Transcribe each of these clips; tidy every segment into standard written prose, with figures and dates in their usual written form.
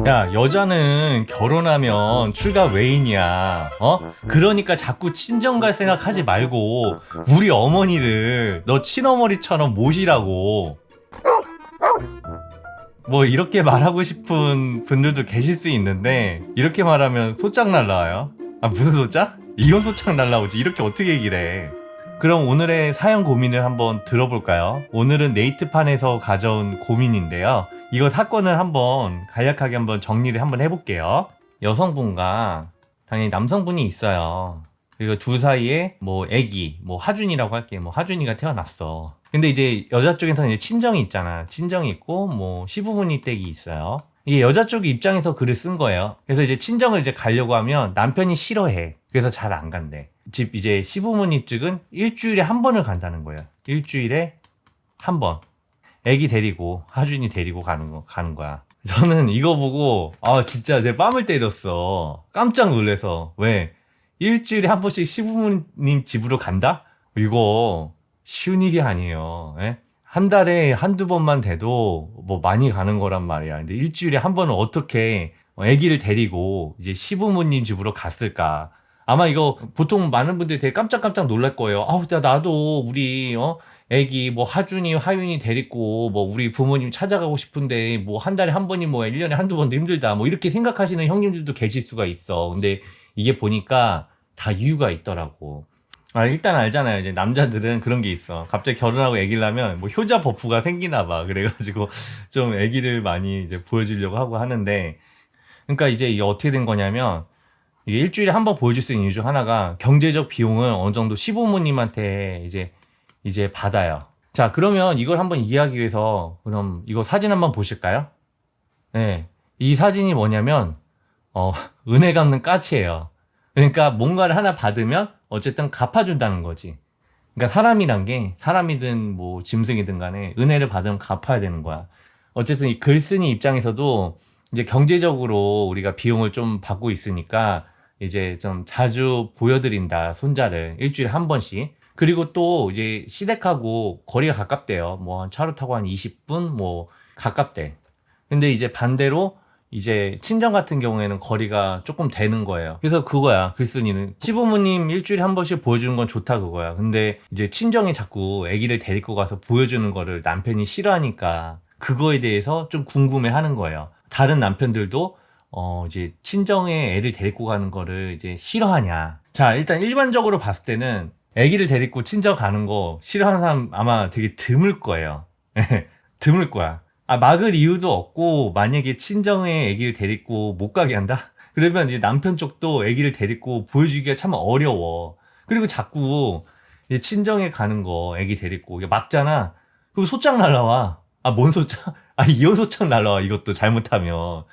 야, 여자는 결혼하면 출가 외인이야. 그러니까 자꾸 친정 갈 생각하지 말고 우리 어머니를 너 친어머니처럼 모시라고. 뭐 이렇게 말하고 싶은 분들도 계실 수 있는데 이렇게 말하면 소짝 날라와요. 아, 무슨 소짝? 이혼 소짝 날라오지. 이렇게 어떻게 얘기를 해. 그럼 오늘의 사연 고민을 한번 들어볼까요? 오늘은 네이트판에서 가져온 고민인데요. 이거 사건을 한번 간략하게 한번 정리를 한번 해볼게요. 여성분과 당연히 남성분이 있어요. 그리고 둘 사이에 뭐 애기, 뭐 하준이라고 할게요. 뭐 하준이가 태어났어. 근데 이제 여자 쪽에서는 이제 친정이 있잖아. 친정이 있고 뭐 시부모님 댁이 있어요. 이게 여자 쪽 입장에서 글을 쓴 거예요. 그래서 이제 친정을 이제 가려고 하면 남편이 싫어해. 그래서 잘 안 간대. 집 이제 시부모님 측은 일주일에 한 번을 간다는 거예요. 일주일에 한 번. 애기 데리고 하준이 데리고 가는 거야. 저는 이거 보고 진짜 제 뺨을 때렸어. 깜짝 놀래서. 왜? 일주일에 한 번씩 시부모님 집으로 간다? 이거 쉬운 일이 아니에요. 예? 한 달에 한두 번만 돼도 뭐 많이 가는 거란 말이야. 근데 일주일에 한 번은 어떻게 아기를 데리고 이제 시부모님 집으로 갔을까? 아마 이거 보통 많은 분들이 되게 깜짝깜짝 놀랄 거예요. 나도 우리 애기 뭐 하준이 하윤이 데리고 뭐 우리 부모님 찾아가고 싶은데 뭐 한 달에 한 번이 뭐 1년에 한두 번도 힘들다 뭐 이렇게 생각하시는 형님들도 계실 수가 있어. 근데 이게 보니까 다 이유가 있더라고. 일단 알잖아요. 이제 남자들은 그런 게 있어. 갑자기 결혼하고 애기를 하면 뭐 효자 버프가 생기나 봐. 그래가지고 좀 애기를 많이 이제 보여주려고 하고 하는데, 그러니까 이제 이게 어떻게 된 거냐면, 이게 일주일에 한 번 보여줄 수 있는 이유 중 하나가 경제적 비용을 어느 정도 시부모님한테 이제 받아요. 자, 그러면 이걸 한번 이해하기 위해서 그럼 이거 사진 한번 보실까요? 네. 이 사진이 뭐냐면 은혜 갚는 까치예요. 그러니까 뭔가를 하나 받으면 어쨌든 갚아준다는 거지. 그러니까 사람이든 뭐 짐승이든 간에 은혜를 받으면 갚아야 되는 거야. 어쨌든 이 글쓴이 입장에서도 이제 경제적으로 우리가 비용을 좀 받고 있으니까 이제 좀 자주 보여드린다, 손자를 일주일에 한 번씩. 그리고 또 이제 시댁하고 거리가 가깝대요. 뭐 차로 타고 한 20분 뭐 가깝대. 근데 이제 반대로 이제 친정 같은 경우에는 거리가 조금 되는 거예요. 그래서 그거야. 글쓴이는 시부모님 일주일에 한 번씩 보여주는 건 좋다 그거야. 근데 이제 친정이 자꾸 아기를 데리고 가서 보여주는 거를 남편이 싫어하니까 그거에 대해서 좀 궁금해 하는 거예요. 다른 남편들도 이제 친정에 애를 데리고 가는 거를 이제 싫어하냐. 자, 일단 일반적으로 봤을 때는 아기를 데리고 친정 가는 거 싫어하는 사람 아마 되게 드물 거예요. 드물 거야. 막을 이유도 없고, 만약에 친정에 아기를 데리고 못 가게 한다? 그러면 이제 남편 쪽도 아기를 데리고 보여주기가 참 어려워. 그리고 자꾸 이제 친정에 가는 거, 아기 데리고, 이게 막잖아. 그럼 소짝 날라와. 뭔 소짝? 이혼 소짝 날라와, 이것도 잘못하면.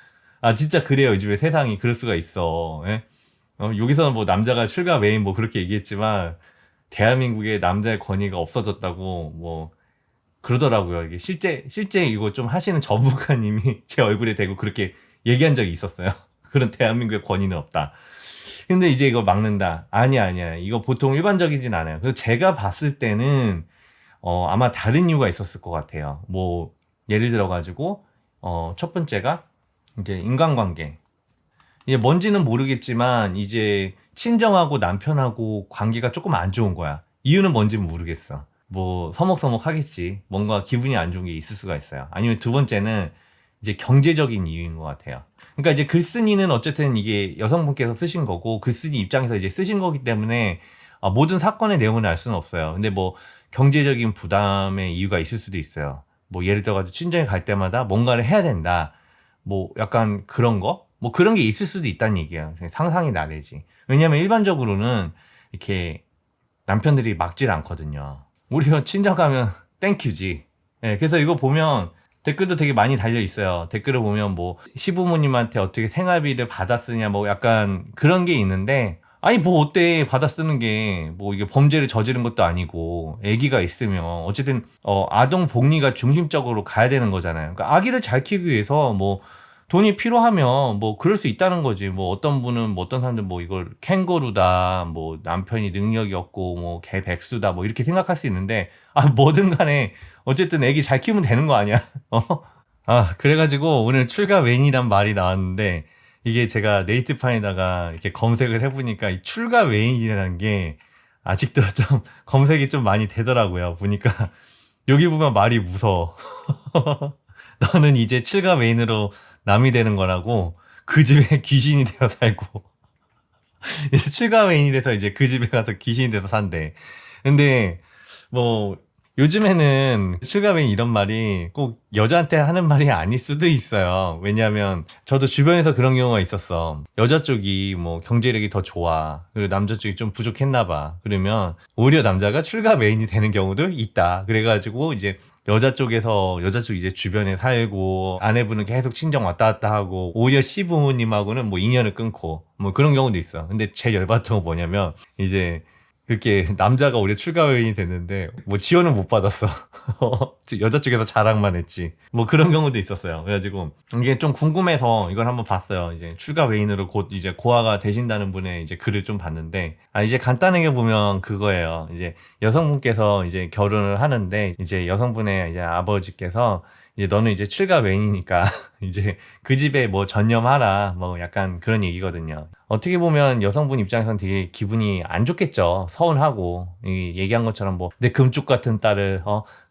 진짜 그래요. 요즘에 세상이 그럴 수가 있어. 예? 여기서는 뭐 남자가 출가 외인 뭐 그렇게 얘기했지만, 대한민국에 남자의 권위가 없어졌다고, 뭐, 그러더라고요. 이게 실제 이거 좀 하시는 전문가님이 제 얼굴에 대고 그렇게 얘기한 적이 있었어요. 그런 대한민국의 권위는 없다. 근데 이제 이거 막는다. 아니야. 이거 보통 일반적이진 않아요. 그래서 제가 봤을 때는, 아마 다른 이유가 있었을 것 같아요. 뭐, 예를 들어가지고, 첫 번째가, 이제 인간관계. 이게 뭔지는 모르겠지만, 이제 친정하고 남편하고 관계가 조금 안 좋은 거야. 이유는 뭔지는 모르겠어. 뭐 서먹서먹 하겠지. 뭔가 기분이 안 좋은 게 있을 수가 있어요. 아니면 두 번째는 이제 경제적인 이유인 것 같아요. 그러니까 이제 글쓴이는 어쨌든 이게 여성분께서 쓰신 거고 글쓴이 입장에서 이제 쓰신 거기 때문에 모든 사건의 내용을 알 수는 없어요. 근데 뭐 경제적인 부담의 이유가 있을 수도 있어요. 뭐 예를 들어가지고 친정에 갈 때마다 뭔가를 해야 된다. 뭐 약간 그런 거? 뭐 그런 게 있을 수도 있다는 얘기야. 상상이 나래지. 왜냐면 일반적으로는 이렇게 남편들이 막질 않거든요. 우리가 친정 가면 땡큐지. 그래서 이거 보면 댓글도 되게 많이 달려 있어요. 댓글을 보면 뭐 시부모님한테 어떻게 생활비를 받아 쓰냐 뭐 약간 그런 게 있는데, 뭐 어때, 받아 쓰는 게 뭐 이게 범죄를 저지른 것도 아니고 아기가 있으면 어쨌든 아동 복리가 중심적으로 가야 되는 거잖아요. 그러니까 아기를 잘 키우기 위해서 뭐 돈이 필요하면 뭐 그럴 수 있다는 거지. 뭐 어떤 분은 뭐 어떤 사람들 뭐 이걸 캥거루다, 뭐 남편이 능력이 없고 뭐 개 백수다 뭐 이렇게 생각할 수 있는데, 뭐든 간에 어쨌든 애기 잘 키우면 되는 거 아니야? 아, 그래가지고 오늘 출가 외인이란 말이 나왔는데 이게 제가 네이티판에다가 이렇게 검색을 해보니까 이 출가 외인이라는 게 아직도 좀 검색이 좀 많이 되더라고요. 보니까 여기 보면 말이 무서워. 너는 이제 출가 외인으로 남이 되는 거라고 그 집에 귀신이 되어 살고 이제 출가 외인이 돼서 이제 그 집에 가서 귀신이 돼서 산대. 근데 뭐 요즘에는 출가맨 이런 말이 꼭 여자한테 하는 말이 아닐 수도 있어요. 왜냐하면 저도 주변에서 그런 경우가 있었어. 여자 쪽이 뭐 경제력이 더 좋아. 그리고 남자 쪽이 좀 부족했나 봐. 그러면 오히려 남자가 출가 메인이 되는 경우도 있다. 그래가지고 이제 여자 쪽에서 여자 쪽 이제 주변에 살고 아내분은 계속 친정 왔다 갔다 하고 오히려 시부모님하고는 뭐 인연을 끊고 뭐 그런 경우도 있어. 근데 제일 열받던 건 뭐냐면 이제 그렇게 남자가 오히려 출가 요인이 됐는데 뭐 지원을 못 받았어. 여자 쪽에서 자랑만 했지. 뭐 그런 경우도 있었어요. 그래가지고 이게 좀 궁금해서 이걸 한번 봤어요. 이제 출가 외인으로 곧 이제 고아가 되신다는 분의 이제 글을 좀 봤는데 이제 간단하게 보면 그거예요. 이제 여성분께서 이제 결혼을 하는데 이제 여성분의 이제 아버지께서 이제 너는 이제 출가 외인이니까 이제 그 집에 뭐 전념하라 뭐 약간 그런 얘기거든요. 어떻게 보면 여성분 입장에선 되게 기분이 안 좋겠죠. 서운하고 얘기한 것처럼 뭐 내 금쪽 같은 딸을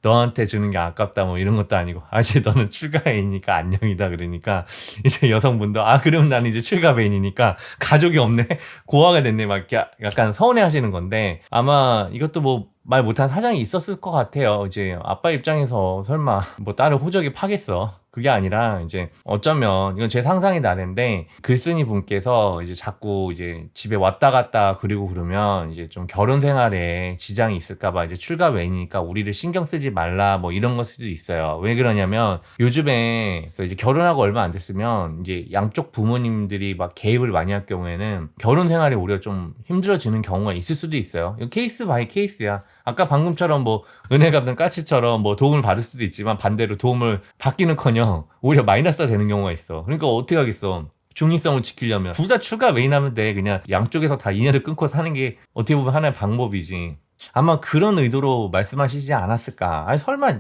너한테 주는 게 아깝다 뭐 이런 것도 아니고 이제 너는 출가배인이니까 안녕이다 그러니까 이제 여성분도 그럼 나는 이제 출가배인이니까 가족이 없네 고아가 됐네 막 이렇게 약간 서운해 하시는 건데 아마 이것도 뭐 말 못한 사정이 있었을 것 같아요. 이제 아빠 입장에서 설마 뭐 딸을 호적이 파겠어. 그게 아니라 이제 어쩌면 이건 제 상상이 나는데 글쓴이 분께서 이제 자꾸 이제 집에 왔다 갔다 그리고 그러면 이제 좀 결혼 생활에 지장이 있을까봐 이제 출가 외이니까 우리를 신경 쓰지 말라 뭐 이런 걸 수도 있어요. 왜 그러냐면 요즘에 이제 결혼하고 얼마 안 됐으면 이제 양쪽 부모님들이 막 개입을 많이 할 경우에는 결혼 생활이 오히려 좀 힘들어지는 경우가 있을 수도 있어요. 이거 케이스 바이 케이스야. 아까 방금처럼 뭐 은혜 갚는 까치처럼 뭐 도움을 받을 수도 있지만 반대로 도움을 받기는커녕 오히려 마이너스가 되는 경우가 있어. 그러니까 어떻게 하겠어. 중립성을 지키려면 둘 다 출가 외인하면 돼. 그냥 양쪽에서 다 인연을 끊고 사는 게 어떻게 보면 하나의 방법이지. 아마 그런 의도로 말씀하시지 않았을까. 설마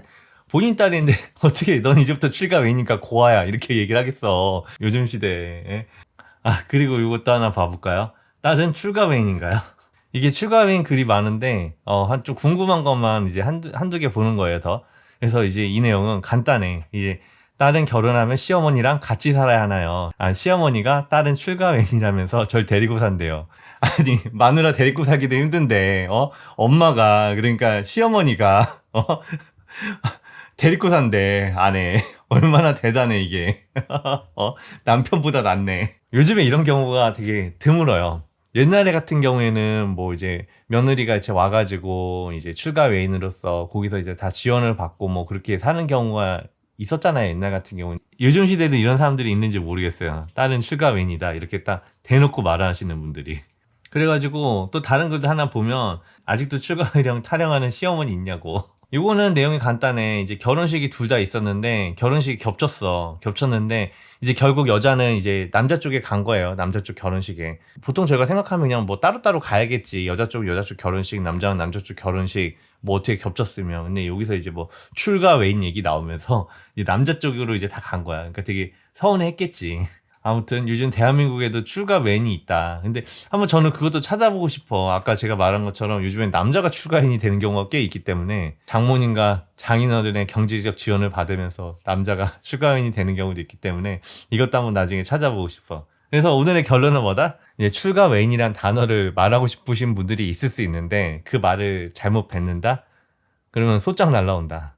본인 딸인데 어떻게 넌 이제부터 출가 외이니까 고아야 이렇게 얘기를 하겠어. 요즘 시대에. 그리고 이것도 하나 봐볼까요? 딸은 출가 외인인가요? 이게 출가 외인 글이 많은데 좀 궁금한 것만 이제 한두 개 보는 거예요, 더. 그래서 이제 이 내용은 간단해. 이제 딸은 결혼하면 시어머니랑 같이 살아야 하나요? 시어머니가 딸은 출가 외인이라면서 절 데리고 산대요. 아니, 마누라 데리고 살기도 힘든데, 엄마가, 그러니까 시어머니가, 데리고 산대, 아내. 얼마나 대단해, 이게. 남편보다 낫네. 요즘에 이런 경우가 되게 드물어요. 옛날에 같은 경우에는 뭐 이제 며느리가 이제 와가지고 이제 출가 외인으로서 거기서 이제 다 지원을 받고 뭐 그렇게 사는 경우가 있었잖아요. 옛날 같은 경우는. 요즘 시대도 이런 사람들이 있는지 모르겠어요. 딸은 출가 외인이다 이렇게 딱 대놓고 말하시는 분들이. 그래가지고 또 다른 글도 하나 보면 아직도 출가 외령 타령하는 시어머니 있냐고. 이거는 내용이 간단해. 이제 결혼식이 둘 다 있었는데 결혼식이 겹쳤는데 이제 결국 여자는 이제 남자 쪽에 간 거예요. 남자 쪽 결혼식에. 보통 저희가 생각하면 그냥 뭐 따로따로 가야겠지. 여자 쪽 결혼식, 남자는 남자 쪽 결혼식 뭐 어떻게 겹쳤으면. 근데 여기서 이제 뭐 출가 외인 얘기 나오면서 이제 남자 쪽으로 이제 다 간 거야. 그러니까 되게 서운했겠지. 아무튼 요즘 대한민국에도 출가 외인이 있다. 근데 한번 저는 그것도 찾아보고 싶어. 아까 제가 말한 것처럼 요즘엔 남자가 출가인이 되는 경우가 꽤 있기 때문에 장모님과 장인어른의 경제적 지원을 받으면서 남자가 출가인이 되는 경우도 있기 때문에 이것도 한번 나중에 찾아보고 싶어. 그래서 오늘의 결론은 뭐다? 이제 출가 외인이란 단어를 말하고 싶으신 분들이 있을 수 있는데 그 말을 잘못 뱉는다? 그러면 소짝 날라온다.